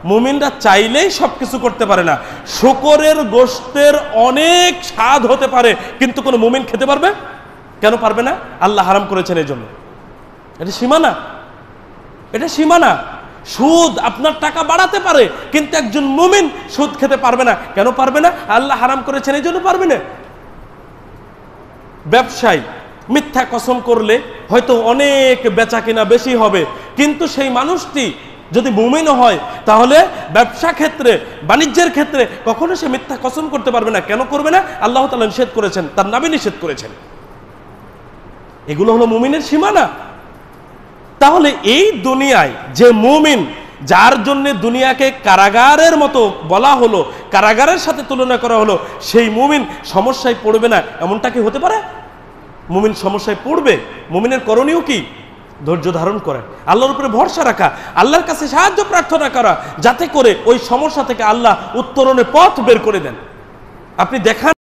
মুমিনরা চাইলেই সবকিছু করতে পারে না। শূকরের গোশতের অনেক স্বাদ হতে পারে, কিন্তু কোনো মুমিন খেতে পারবে? কেন পারবে না? আল্লাহ হারাম করেছেন এই জন্য। এটা সীমানা, এটা সীমানা। সুদ আপনার টাকা বাড়াতে পারে, কিন্তু একজন মুমিন সুদ খেতে পারবে না। কেন পারবে না? আল্লাহ হারাম করেছেন এই জন্য পারবে না। ব্যবসায়ী মিথ্যা কসম করলে হয়তো অনেক বেচা কিনা বেশি হবে, কিন্তু সেই মানুষটি যদি মুমিন হয় তাহলে ব্যবসা ক্ষেত্রে, বাণিজ্যের ক্ষেত্রে কখনো সে মিথ্যা কসম করতে পারবে না। কেন করবে না? আল্লাহ তাআলা নিষেধ করেছেন, তার নবী নিষেধ করেছেন। এগুলো হলো মুমিনের সীমানা। তাহলে এই দুনিয়ায় যে মুমিন, যার জন্য দুনিয়াকে কারাগারের মতো বলা হলো, কারাগারের সাথে তুলনা করা হলো, সেই মুমিন সমস্যায় পড়বে না এমনটা কি হতে পারে? মুমিন সমস্যায় পড়বে। মুমিনের করণীয় কি? ধৈর্য ধারণ করা, আল্লাহর উপরে ভরসা রাখা, আল্লাহর কাছে সাহায্য প্রার্থনা করা, যাতে করে ওই সমস্যা থেকে আল্লাহ উত্তরণের পথ বের করে দেন। আপনি দেখান